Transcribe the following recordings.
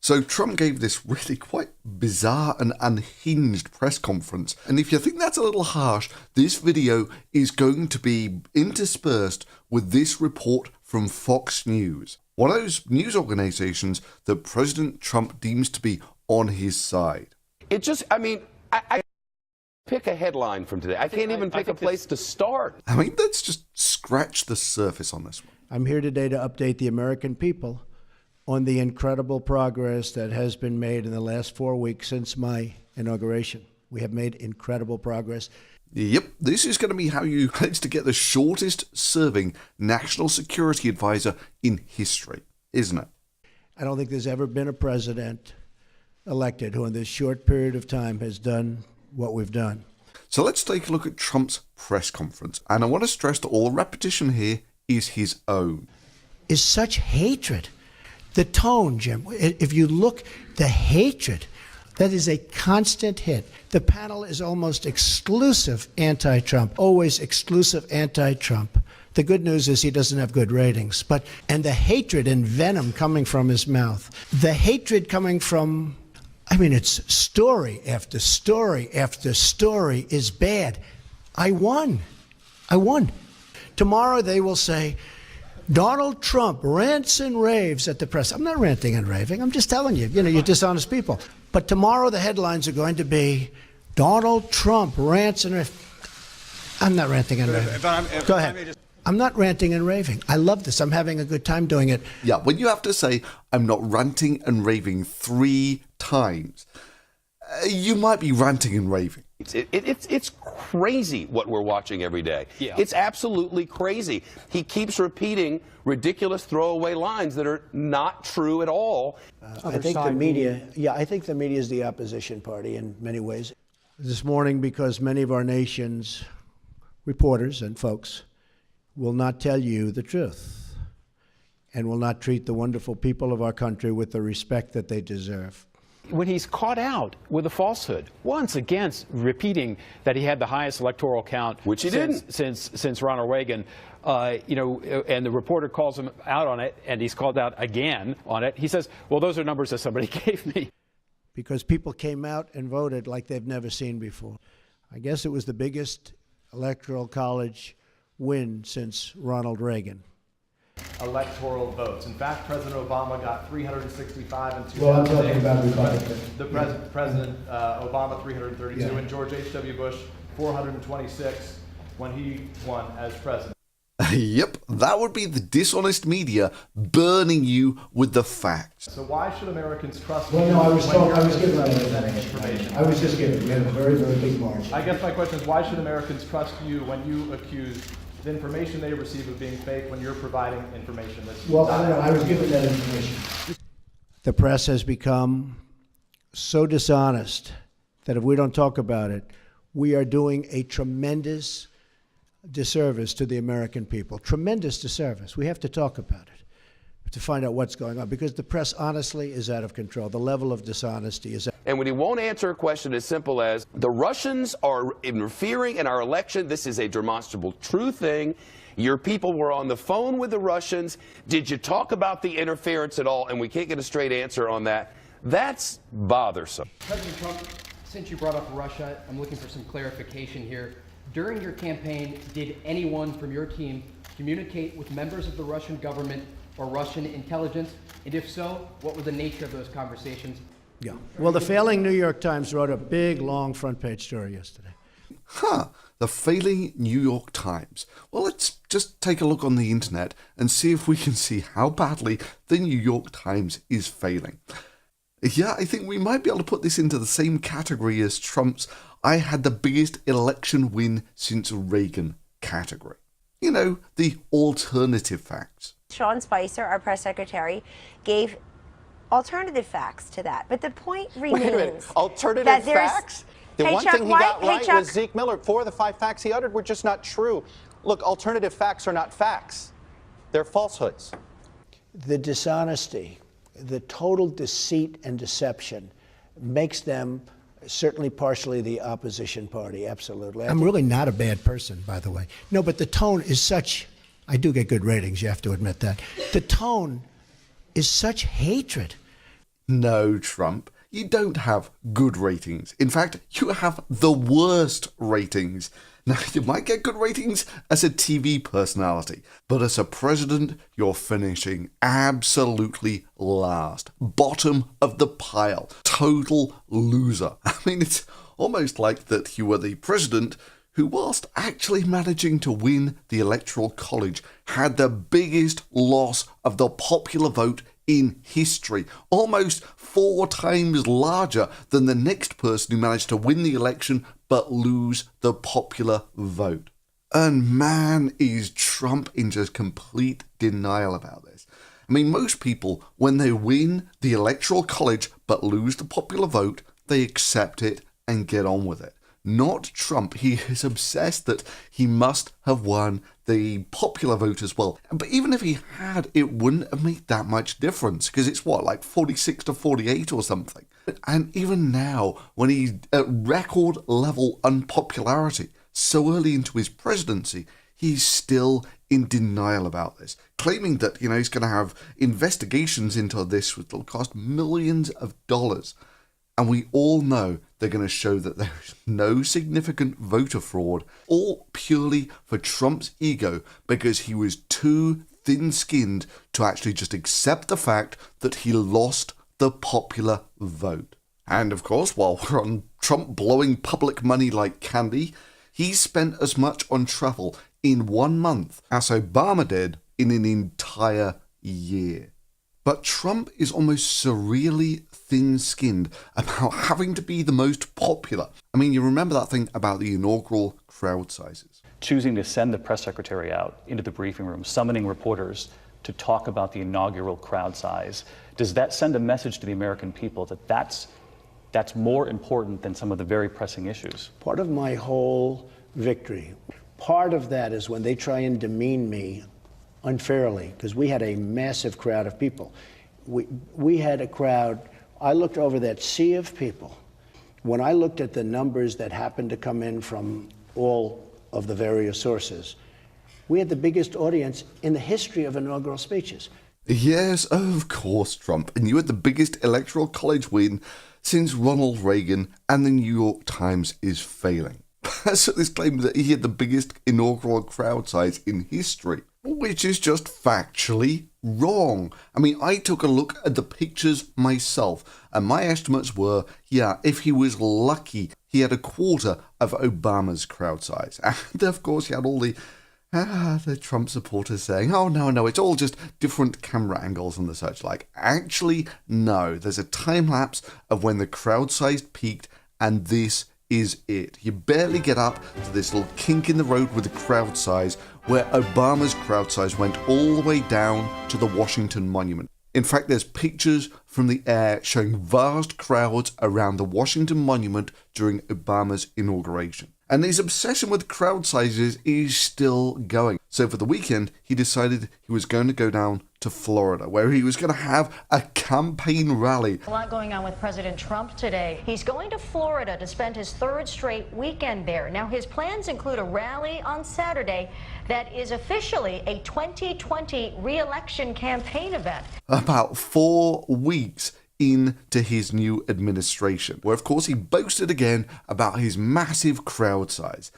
So Trump gave this really quite bizarre and unhinged press conference. And if you think that's a little harsh, this video is going to be interspersed with this report from Fox News, one of those news organizations that President Trump deems to be on his side. It just, I pick a headline from today. I can't even pick a place to start. I mean, let's just scratch the surface on this one. I'm here today to update the American people on the incredible progress that has been made in the last 4 weeks since my inauguration. We have made incredible progress. Yep, this is going to be how you manage to get the shortest serving national security advisor in history, isn't it? I don't think there's ever been a president elected who in this short period of time has done what we've done. So let's take a look at Trump's press conference. And I want to stress that all the repetition here is his own. Is such hatred. The tone, Jim, if you look, the hatred, that is a constant hit. The panel is almost exclusive anti-Trump, always exclusive anti-Trump. The good news is he doesn't have good ratings, and the hatred and venom coming from his mouth, the hatred coming from, it's story after story after story is bad. I won. Tomorrow they will say, Donald Trump rants and raves at the press. I'm not ranting and raving. I'm just telling you, you're dishonest people. But tomorrow the headlines are going to be, Donald Trump rants and raves. I'm not ranting and raving. Go ahead. I'm not ranting and raving. I love this. I'm having a good time doing it. Yeah, when you have to say, I'm not ranting and raving 3 times, you might be ranting and raving. It's crazy what we're watching every day. Yeah. It's absolutely crazy. He keeps repeating ridiculous throwaway lines that are not true at all. I think the media is the opposition party in many ways. This morning, because many of our nation's reporters and folks will not tell you the truth and will not treat the wonderful people of our country with the respect that they deserve. When he's caught out with a falsehood, once again repeating that he had the highest electoral count, which he didn't since Ronald Reagan, and the reporter calls him out on it, and he's called out again on it. He says, "Well, those are numbers that somebody gave me." Because people came out and voted like they've never seen before. I guess it was the biggest electoral college win since Ronald Reagan. Electoral votes. In fact, President Obama got 365 in 2008. Well, I'm talking about Republican. The President Obama 332, yeah. And George H.W. Bush 426 when he won as president. Yep, that would be the dishonest media burning you with the facts. So why should Americans trust you? Well, no, I was given that information. I was just given. We had a very, very big margin. I guess my question is, why should Americans trust you when you accuse the information they receive of being fake when you're providing information that's Well, I don't know. I was given that information. The press has become so dishonest that if we don't talk about it, we are doing a tremendous disservice to the American people. Tremendous disservice. We have to talk about it to find out what's going on, because the press honestly is out of control. The level of dishonesty is out. And when he won't answer a question as simple as, the Russians are interfering in our election, this is a demonstrable true thing, your people were on the phone with the Russians, did you talk about the interference at all? And we can't get a straight answer on that. That's bothersome. President Trump, since you brought up Russia, I'm looking for some clarification here. During your campaign, did anyone from your team communicate with members of the Russian government or Russian intelligence? And if so, what were the nature of those conversations? Yeah. Well, the failing New York Times wrote a big, long front page story yesterday. The failing New York Times. Well, let's just take a look on the internet and see if we can see how badly the New York Times is failing. Yeah, I think we might be able to put this into the same category as Trump's "I had the biggest election win since Reagan" category. You know, the alternative facts. Sean Spicer, our press secretary, gave alternative facts to that. But the point remains. Wait a minute. Alternative facts? The one thing he got right was Zeke Miller. 4 of the 5 facts he uttered were just not true. Look, alternative facts are not facts. They're falsehoods. The dishonesty, the total deceit and deception makes them certainly partially the opposition party, absolutely. I'm really not a bad person, by the way. No, but the tone is such, I do get good ratings, you have to admit that. The tone is such hatred. No, Trump, you don't have good ratings. In fact, you have the worst ratings. Now, you might get good ratings as a TV personality, but as a president, you're finishing absolutely last. Bottom of the pile. Total loser. I mean, it's almost like that you were the president who, whilst actually managing to win the Electoral College, had the biggest loss of the popular vote in history, almost 4 times larger than the next person who managed to win the election but lose the popular vote. And man, is Trump in just complete denial about this. I mean, most people, when they win the Electoral College but lose the popular vote, they accept it and get on with it. Not Trump. He is obsessed that he must have won the popular vote as well. But even if he had, it wouldn't have made that much difference, because it's what, like 46-48 or something. And even now, when he's at record level unpopularity, so early into his presidency, he's still in denial about this, claiming that, he's going to have investigations into this which will cost millions of dollars. And we all know they're going to show that there is no significant voter fraud, all purely for Trump's ego, because he was too thin-skinned to actually just accept the fact that he lost the popular vote. And of course, while we're on Trump blowing public money like candy, he spent as much on travel in 1 month as Obama did in an entire year. But Trump is almost surreally thin-skinned about having to be the most popular. I mean, you remember that thing about the inaugural crowd sizes. Choosing to send the press secretary out into the briefing room, summoning reporters to talk about the inaugural crowd size. Does that send a message to the American people that that's more important than some of the very pressing issues? Part of my whole victory, part of that is when they try and demean me unfairly, because we had a massive crowd of people. We had a crowd. I looked over that sea of people. When I looked at the numbers that happened to come in from all of the various sources, we had the biggest audience in the history of inaugural speeches. Yes, of course, Trump. And you had the biggest electoral college win since Ronald Reagan, and the New York Times is failing. So this claim that he had the biggest inaugural crowd size in history, which is just factually wrong. I mean, I took a look at the pictures myself, and my estimates were, if he was lucky, he had a quarter of Obama's crowd size. And of course, he had all the Trump supporters saying, oh, no, it's all just different camera angles and the such like. Actually, no, there's a time lapse of when the crowd size peaked, and this is it. You barely get up to this little kink in the road with the crowd size, where Obama's crowd size went all the way down to the Washington Monument. In fact, there's pictures from the air showing vast crowds around the Washington Monument during Obama's inauguration. And his obsession with crowd sizes is still going. So for the weekend, he decided he was going to go down to Florida, where he was going to have a campaign rally. A lot going on with President Trump today. He's going to Florida to spend his 3rd straight weekend there. Now, his plans include a rally on Saturday that is officially a 2020 re-election campaign event. About 4 weeks into his new administration, where of course he boasted again about his massive crowd size.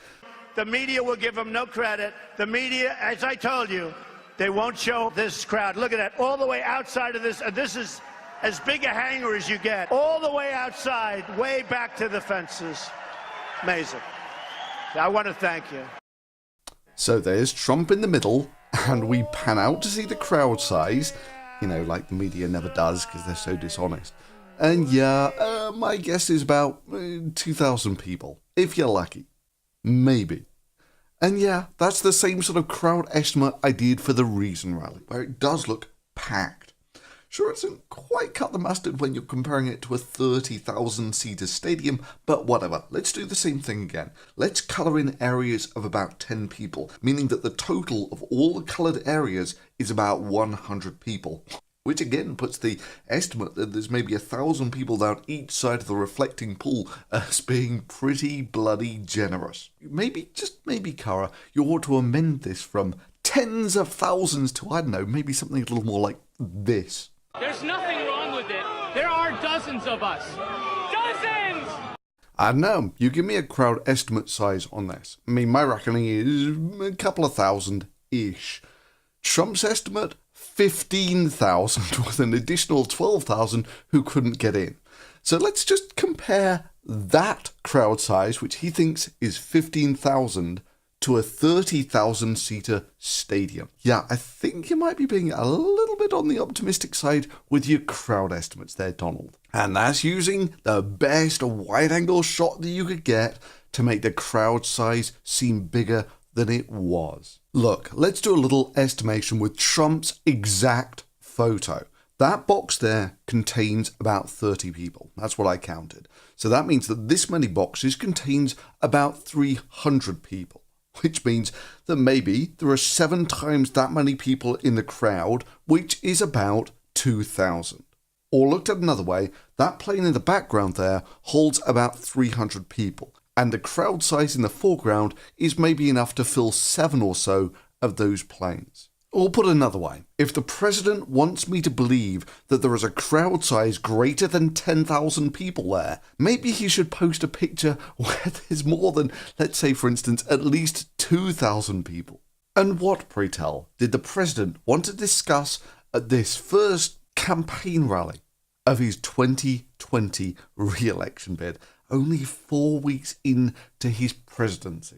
The media will give him no credit. The media, as I told you, they won't show this crowd. Look at that, all the way outside of this, and this is as big a hangar as you get. All the way outside, way back to the fences. Amazing. I want to thank you. So there's Trump in the middle, and we pan out to see the crowd size, like the media never does because they're so dishonest. And my guess is about 2,000 people, if you're lucky. Maybe. And that's the same sort of crowd estimate I did for the Reason rally, where it does look packed. Sure, it doesn't quite cut the mustard when you're comparing it to a 30,000-seater stadium, but whatever. Let's do the same thing again. Let's colour in areas of about 10 people, meaning that the total of all the coloured areas is about 100 people. Which again puts the estimate that there's maybe 1,000 people down each side of the reflecting pool as being pretty bloody generous. Maybe, just maybe, Cara, you ought to amend this from tens of thousands to, I don't know, maybe something a little more like this. There's nothing wrong with it. There are dozens of us. Dozens! I don't know. You give me a crowd estimate size on this. I mean, my reckoning is a couple of thousand-ish. Trump's estimate, 15,000, with an additional 12,000 who couldn't get in. So let's just compare that crowd size, which he thinks is 15,000, to a 30,000-seater stadium. Yeah, I think you might be being a little bit on the optimistic side with your crowd estimates there, Donald. And that's using the best wide-angle shot that you could get to make the crowd size seem bigger than it was. Look, let's do a little estimation with Trump's exact photo. That box there contains about 30 people. That's what I counted. So that means that this many boxes contains about 300 people, which means that maybe there are 7 times that many people in the crowd, which is about 2,000. Or looked at another way, that plane in the background there holds about 300 people, and the crowd size in the foreground is maybe enough to fill 7 or so of those planes. Or put another way, if the president wants me to believe that there is a crowd size greater than 10,000 people there, maybe he should post a picture where there's more than, let's say for instance, at least 2,000 people. And what, pray tell, did the president want to discuss at this first campaign rally of his 2020 re-election bid, only 4 weeks into his presidency?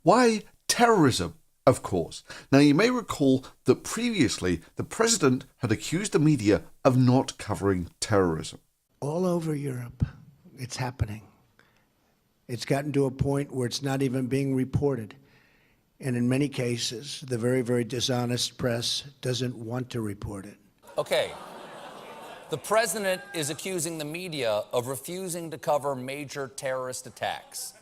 Why, terrorism, of course. Now, you may recall that previously the president had accused the media of not covering terrorism. All over Europe, it's happening. It's gotten to a point where it's not even being reported. And in many cases, the very, very dishonest press doesn't want to report it. Okay. The president is accusing the media of refusing to cover major terrorist attacks.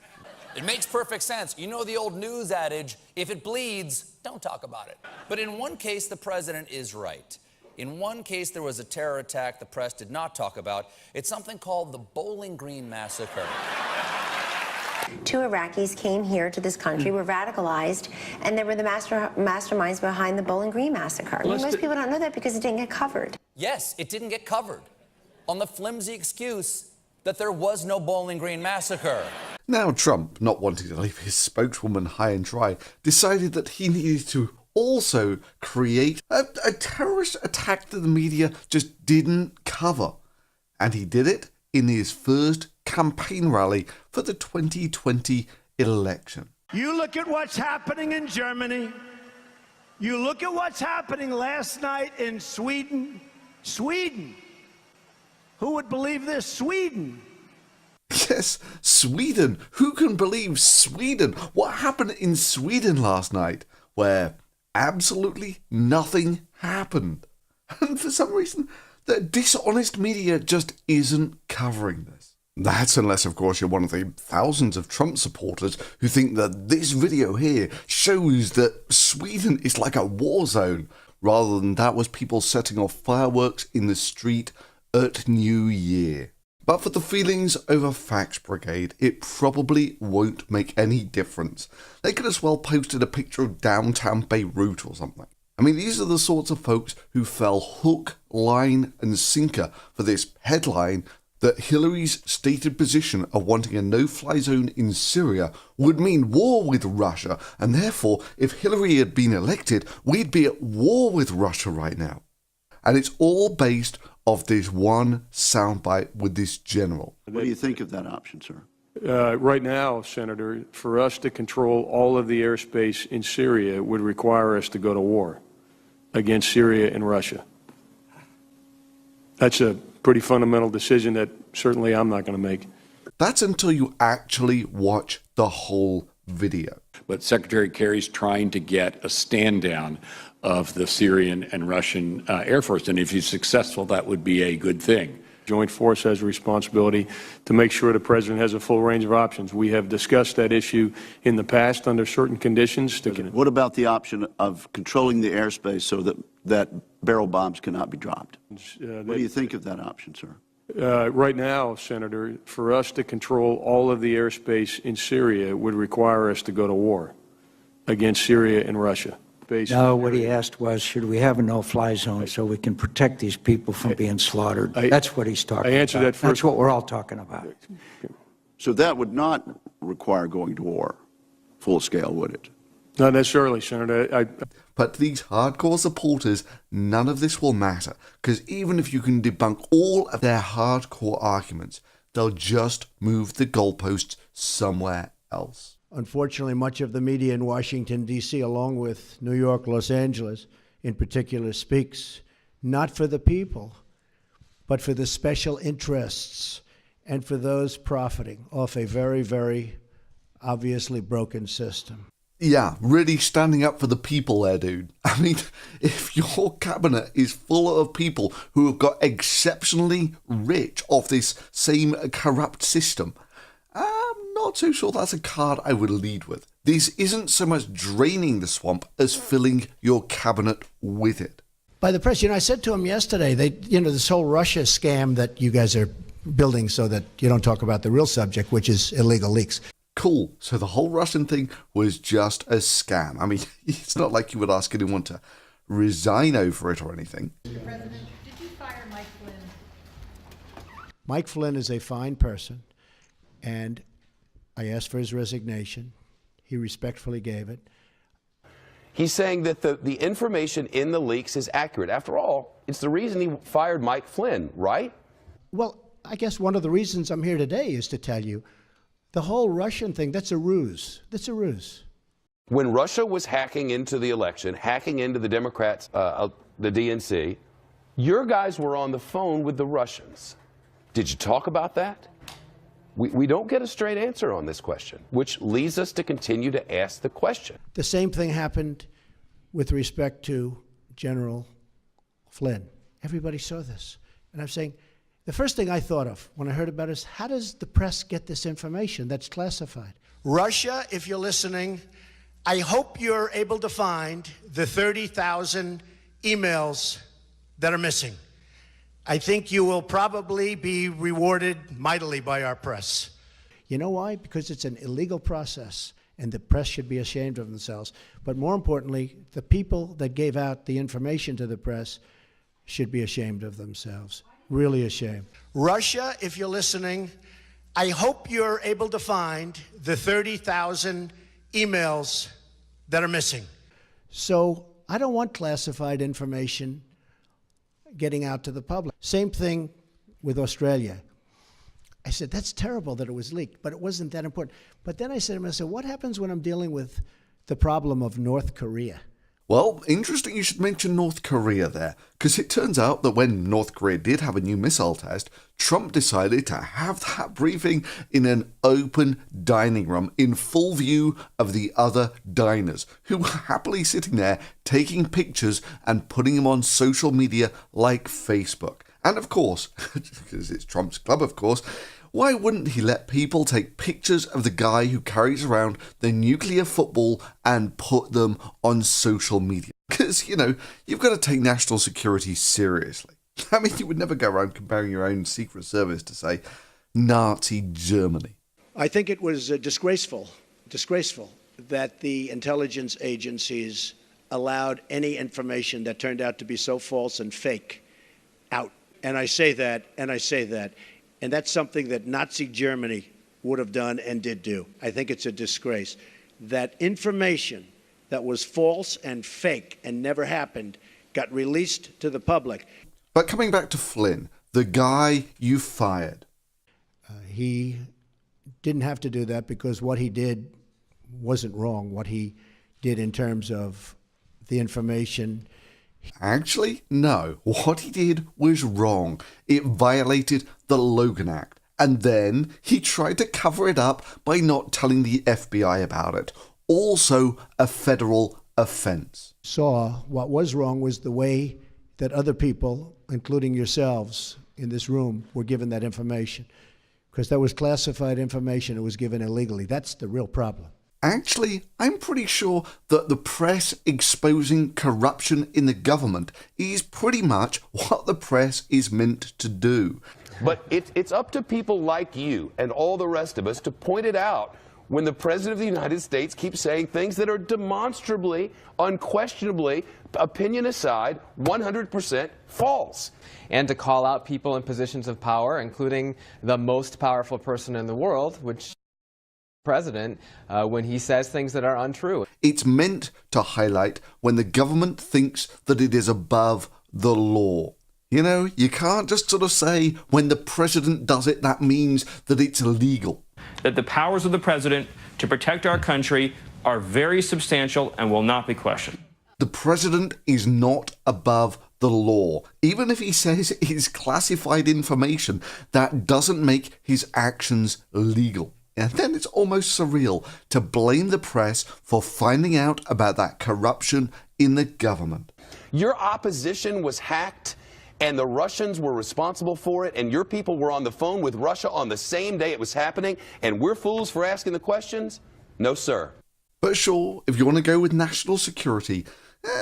It makes perfect sense. You know the old news adage, if it bleeds, don't talk about it. But in one case, the president is right. In one case, there was a terror attack the press did not talk about. It's something called the Bowling Green Massacre. 2 Iraqis came here to this country, were radicalized, and they were the masterminds behind the Bowling Green Massacre. I mean, most people don't know that because it didn't get covered. Yes, it didn't get covered on the flimsy excuse that there was no Bowling Green Massacre. Now Trump, not wanting to leave his spokeswoman high and dry, decided that he needed to also create a terrorist attack that the media just didn't cover. And he did it in his first campaign rally for the 2020 election. You look at what's happening in Germany. You look at what's happening last night in Sweden. Sweden. Who would believe this? Sweden. Yes, Sweden. Who can believe Sweden? What happened in Sweden last night? Where absolutely nothing happened. And for some reason, the dishonest media just isn't covering this. That's unless, of course, you're one of the thousands of Trump supporters who think that this video here shows that Sweden is like a war zone, rather than that was people setting off fireworks in the street at New Year. But for the feelings over Facts Brigade, it probably won't make any difference. They could as well posted a picture of downtown Beirut or something. I mean, these are the sorts of folks who fell hook, line and sinker for this headline that Hillary's stated position of wanting a no-fly zone in Syria would mean war with Russia, and therefore, if Hillary had been elected, we'd be at war with Russia right now. And it's all based off this one soundbite with this general. What do you think of that option, sir? Right now, Senator, for us to control all of the airspace in Syria would require us to go to war against Syria and Russia. That's a pretty fundamental decision that certainly I'm not going to make. That's until you actually watch the whole video. But Secretary Kerry's trying to get a stand down of the Syrian and Russian Air Force, and if he's successful, that would be a good thing. Joint Force has a responsibility to make sure the president has a full range of options. We have discussed that issue in the past under certain conditions. What about the option of controlling the airspace so that barrel bombs cannot be dropped? What do you think of that option, sir? Right now, Senator, for us to control all of the airspace in Syria would require us to go to war against Syria and Russia. airspace. No, what he asked was, should we have a no-fly zone so we can protect these people from being slaughtered? That's what he's talking about. I answered that first. That's what we're all talking about. So that would not require going to war full scale, would it? Not necessarily, Senator. But these hardcore supporters, none of this will matter, because even if you can debunk all of their hardcore arguments, they'll just move the goalposts somewhere else. Unfortunately, much of the media in Washington, D.C., along with New York, Los Angeles in particular, speaks not for the people, but for the special interests and for those profiting off a very, very obviously broken system. Yeah, really standing up for the people there, dude. I mean, if your cabinet is full of people who have got exceptionally rich off this same corrupt system, I'm not too sure that's a card I would lead with. This isn't so much draining the swamp as filling your cabinet with it. By the press, I said to him yesterday, this whole Russia scam that you guys are building so that you don't talk about the real subject, which is illegal leaks. Cool. So the whole Russian thing was just a scam. I mean, it's not like you would ask anyone to resign over it or anything. Mr. President, did you fire Mike Flynn? Mike Flynn is a fine person, and I asked for his resignation. He respectfully gave it. He's saying that the information in the leaks is accurate. After all, it's the reason he fired Mike Flynn, right? Well, I guess one of the reasons I'm here today is to tell you the whole Russian thing, that's a ruse. That's a ruse. When Russia was hacking into the election, hacking into the Democrats, the DNC, your guys were on the phone with the Russians. Did you talk about that? We don't get a straight answer on this question, which leads us to continue to ask the question. The same thing happened with respect to General Flynn. Everybody saw this. And I'm saying, the first thing I thought of when I heard about it is, how does the press get this information that's classified? Russia, if you're listening, I hope you're able to find the 30,000 emails that are missing. I think you will probably be rewarded mightily by our press. You know why? Because it's an illegal process, and the press should be ashamed of themselves. But more importantly, the people that gave out the information to the press should be ashamed of themselves. Really ashamed. Russia, if you're listening, I hope you're able to find the 30,000 emails that are missing. So I don't want classified information getting out to the public. Same thing with Australia. I said, that's terrible that it was leaked, but it wasn't that important. But then I said to myself, what happens when I'm dealing with the problem of North Korea? Well, interesting you should mention North Korea there, because it turns out that when North Korea did have a new missile test, Trump decided to have that briefing in an open dining room in full view of the other diners, who were happily sitting there taking pictures and putting them on social media like Facebook. And of course, because it's Trump's club, of course, why wouldn't he let people take pictures of the guy who carries around the nuclear football and put them on social media? Because, you've got to take national security seriously. I mean, you would never go around comparing your own Secret Service to, say, Nazi Germany. I think it was disgraceful that the intelligence agencies allowed any information that turned out to be so false and fake out. And I say that. And that's something that Nazi Germany would have done and did do. I think it's a disgrace. That information that was false and fake and never happened got released to the public. But coming back to Flynn, the guy you fired. He didn't have to do that because what he did wasn't wrong. What he did in terms of the information. Actually, no. What he did was wrong. It violated the Logan Act. And then he tried to cover it up by not telling the FBI about it. Also a federal offense. Saw what was wrong was the way that other people, including yourselves in this room, were given that information. Because that was classified information. It was given illegally. That's the real problem. Actually, I'm pretty sure that the press exposing corruption in the government is pretty much what the press is meant to do. But it's up to people like you and all the rest of us to point it out when the President of the United States keeps saying things that are demonstrably, unquestionably, opinion aside, 100% false. And to call out people in positions of power, including the most powerful person in the world, which president, when he says things that are untrue. It's meant to highlight when the government thinks that it is above the law. You know, you can't just sort of say when the president does it, that means that it's illegal. That the powers of the president to protect our country are very substantial and will not be questioned. The president is not above the law. Even if he says it's classified information, that doesn't make his actions legal. And then it's almost surreal to blame the press for finding out about that corruption in the government. Your opposition was hacked, and the Russians were responsible for it, and your people were on the phone with Russia on the same day it was happening, and we're fools for asking the questions? No, sir. But sure, if you want to go with national security,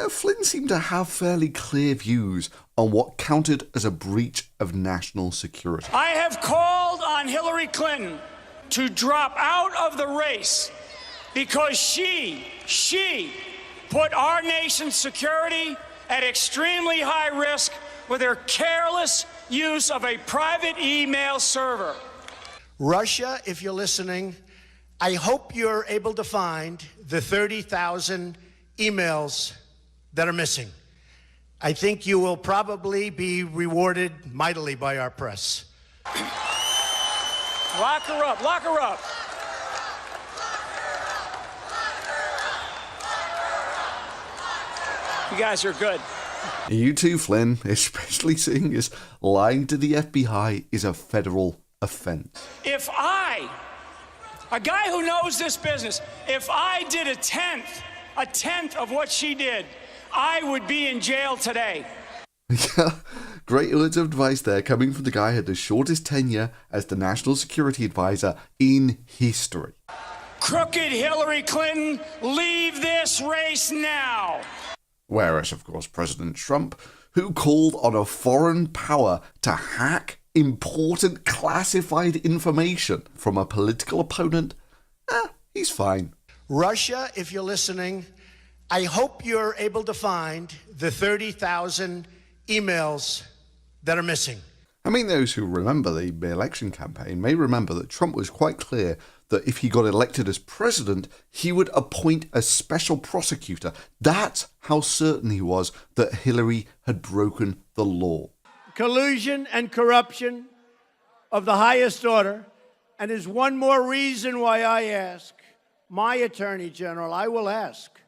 Flynn seemed to have fairly clear views on what counted as a breach of national security. I have called on Hillary Clinton to drop out of the race because she put our nation's security at extremely high risk with her careless use of a private email server. Russia, if you're listening, I hope you're able to find the 30,000 emails that are missing. I think you will probably be rewarded mightily by our press. Lock her up, lock her up. You guys are good. You too, Flynn, especially seeing as lying to the FBI is a federal offense. If I, a guy who knows this business, if I did a tenth of what she did, I would be in jail today. Yeah, great words of advice there coming from the guy who had the shortest tenure as the National Security Advisor in history. Crooked Hillary Clinton, leave this race now. Whereas, of course, President Trump, who called on a foreign power to hack important classified information from a political opponent, he's fine. Russia, if you're listening, I hope you're able to find the 30,000 emails that are missing. I mean, those who remember the election campaign may remember that Trump was quite clear that if he got elected as president, he would appoint a special prosecutor. That's how certain he was that Hillary had broken the law. Collusion and corruption of the highest order, and is one more reason why I ask my Attorney General, I will ask,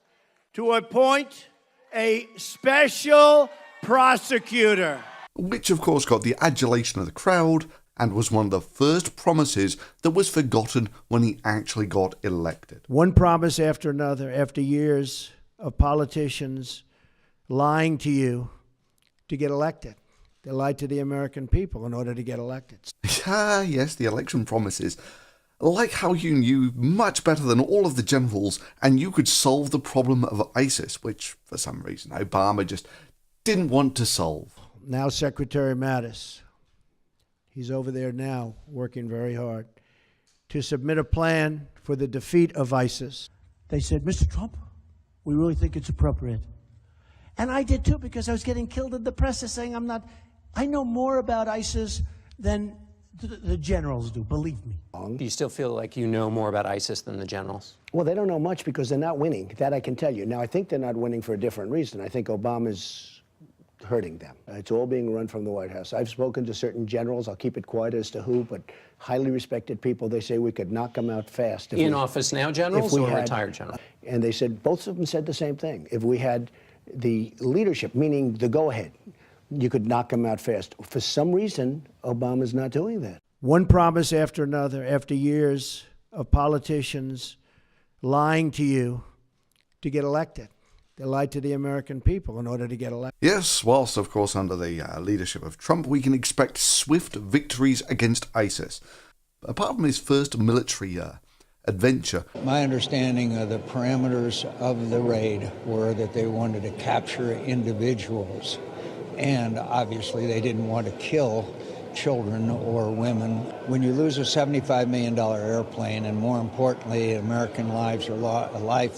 to appoint a special prosecutor. Which, of course, got the adulation of the crowd and was one of the first promises that was forgotten when he actually got elected. One promise after another, after years of politicians lying to you to get elected. They lied to the American people in order to get elected. Yes, the election promises. Like how you knew much better than all of the generals and you could solve the problem of ISIS, which for some reason Obama just didn't want to solve. Now Secretary Mattis, he's over there now working very hard to submit a plan for the defeat of ISIS. They said, Mr. Trump, we really think it's appropriate. And I did too, because I was getting killed in the press saying I know more about ISIS than the generals do, believe me. Do you still feel like you know more about ISIS than the generals? Well, they don't know much because they're not winning. That I can tell you. Now, I think they're not winning for a different reason. I think Obama's hurting them. It's all being run from the White House. I've spoken to certain generals. I'll keep it quiet as to who, but highly respected people. They say we could knock them out fast. In office now generals or retired generals? And they said, both of them said the same thing. If we had the leadership, meaning the go-ahead, you could knock them out fast. For some reason, Obama's not doing that. One promise after another, after years of politicians lying to you to get elected. They lied to the American people in order to get elected. Yes, whilst, of course, under the leadership of Trump, we can expect swift victories against ISIS. Apart from his first military adventure. My understanding of the parameters of the raid were that they wanted to capture individuals. And obviously they didn't want to kill children or women. When you lose a $75 million airplane, and more importantly, American life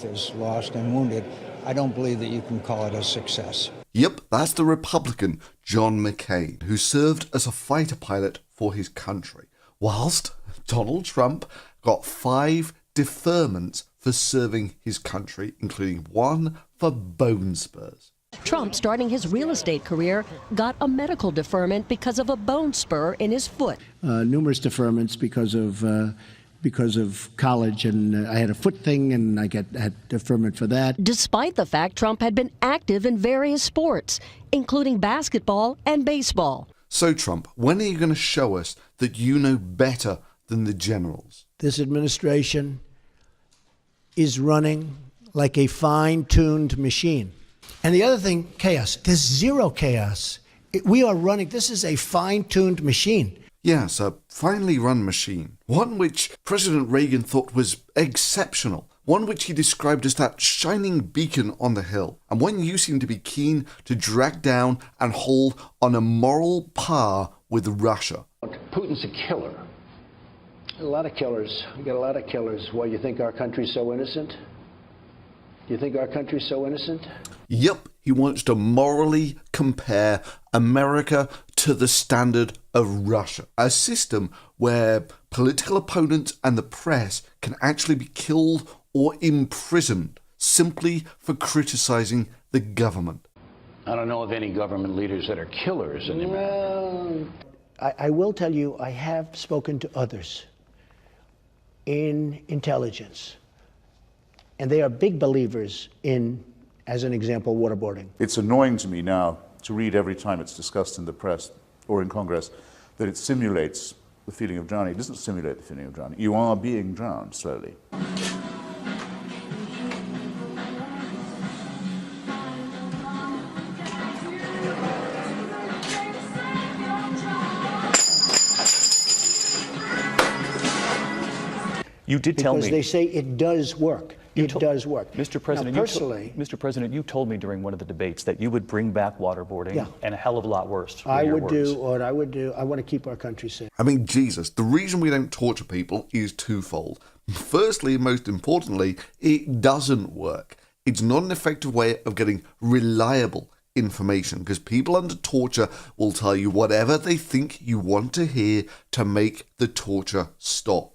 is lost and wounded, I don't believe that you can call it a success. Yep, that's the Republican John McCain, who served as a fighter pilot for his country, whilst Donald Trump got 5 deferments for serving his country, including 1 for bone spurs. Trump, starting his real estate career, got a medical deferment because of a bone spur in his foot. Numerous deferments because of college, and I had a foot thing, and I had deferment for that. Despite the fact Trump had been active in various sports, including basketball and baseball. So, Trump, when are you going to show us that you know better than the generals? This administration is running like a fine-tuned machine. And the other thing, chaos. There's zero chaos. We are running, this is a fine-tuned machine. Yes, a finely run machine. One which President Reagan thought was exceptional. One which he described as that shining beacon on the hill. And one you seem to be keen to drag down and hold on a moral par with Russia. Putin's a killer. A lot of killers. We got a lot of killers. Why, you think our country's so innocent? You think our country's so innocent? Yep, he wants to morally compare America to the standard of Russia, a system where political opponents and the press can actually be killed or imprisoned simply for criticizing the government. I don't know of any government leaders that are killers in America. I will tell you, I have spoken to others in intelligence, and they are big believers in, as an example, waterboarding. It's annoying to me now to read every time it's discussed in the press or in Congress that it simulates the feeling of drowning. It doesn't simulate the feeling of drowning. You are being drowned slowly. You did tell me. Because they say it does work. It does work. Mr. President, now, personally, Mr. President, you told me during one of the debates that you would bring back waterboarding and a hell of a lot worse. I would do what I would do. I want to keep our country safe. I mean, Jesus, the reason we don't torture people is twofold. Firstly, and most importantly, it doesn't work. It's not an effective way of getting reliable information, because people under torture will tell you whatever they think you want to hear to make the torture stop.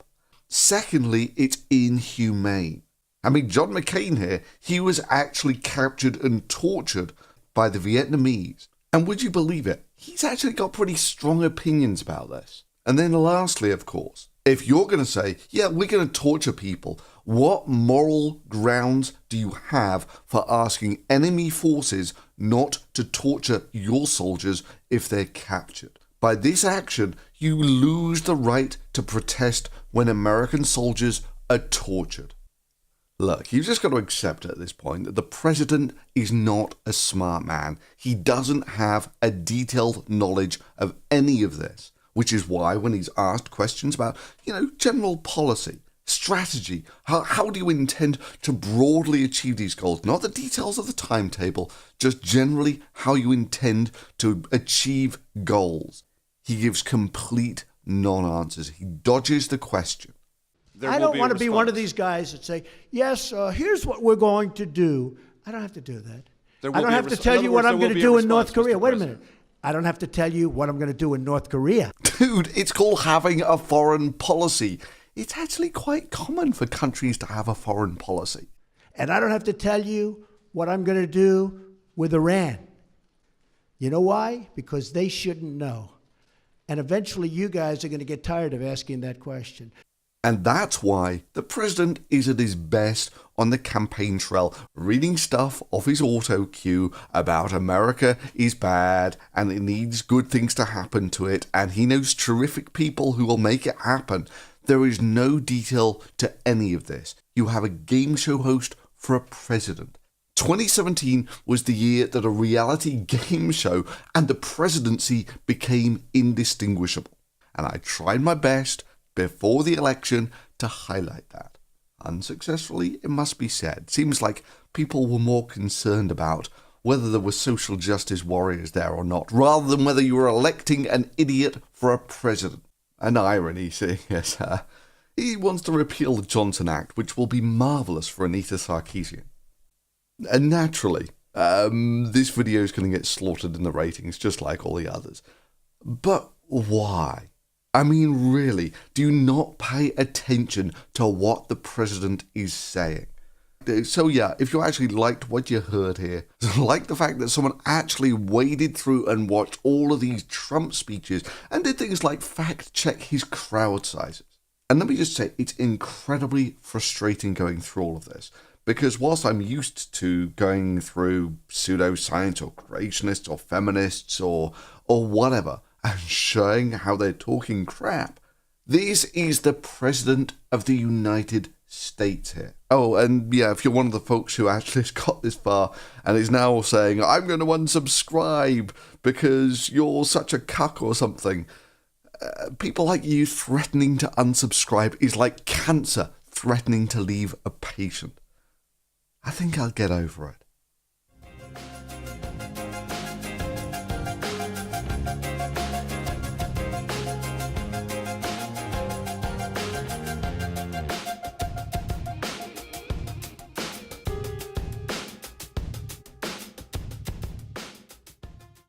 Secondly, it's inhumane. I mean, John McCain here, he was actually captured and tortured by the Vietnamese. And would you believe it? He's actually got pretty strong opinions about this. And then lastly, of course, if you're going to say, yeah, we're going to torture people, what moral grounds do you have for asking enemy forces not to torture your soldiers if they're captured? By this action, you lose the right to protest when American soldiers are tortured. Look, you've just got to accept at this point that the president is not a smart man. He doesn't have a detailed knowledge of any of this, which is why when he's asked questions about, general policy, strategy, how do you intend to broadly achieve these goals, not the details of the timetable, just generally how you intend to achieve goals, he gives complete non-answers. He dodges the question. I don't want to be one of these guys that say, yes, here's what we're going to do. I don't have to do that. I don't have to tell you what I'm going to do in North Korea. Wait a minute. I don't have to tell you what I'm going to do in North Korea. Dude, it's called having a foreign policy. It's actually quite common for countries to have a foreign policy. And I don't have to tell you what I'm going to do with Iran. You know why? Because they shouldn't know. And eventually you guys are going to get tired of asking that question. And that's why the president is at his best on the campaign trail, reading stuff off his auto cue about America is bad and it needs good things to happen to it, and he knows terrific people who will make it happen. There is no detail to any of this. You have a game show host for a president. 2017 was the year that a reality game show and the presidency became indistinguishable. And I tried my best before the election to highlight that. Unsuccessfully, it must be said. Seems like people were more concerned about whether there were social justice warriors there or not, rather than whether you were electing an idiot for a president. An irony, seeing as he wants to repeal the Johnson Act, which will be marvellous for Anita Sarkeesian. And naturally, this video is going to get slaughtered in the ratings, just like all the others. But why? I mean, really, do you not pay attention to what the president is saying? So yeah, if you actually liked what you heard here, like the fact that someone actually waded through and watched all of these Trump speeches and did things like fact check his crowd sizes. And let me just say, it's incredibly frustrating going through all of this, because whilst I'm used to going through pseudoscience or creationists or feminists or whatever, and showing how they're talking crap, this is the President of the United States here. Oh, and yeah, if you're one of the folks who actually has got this far and is now saying, I'm going to unsubscribe because you're such a cuck or something, people like you threatening to unsubscribe is like cancer threatening to leave a patient. I think I'll get over it.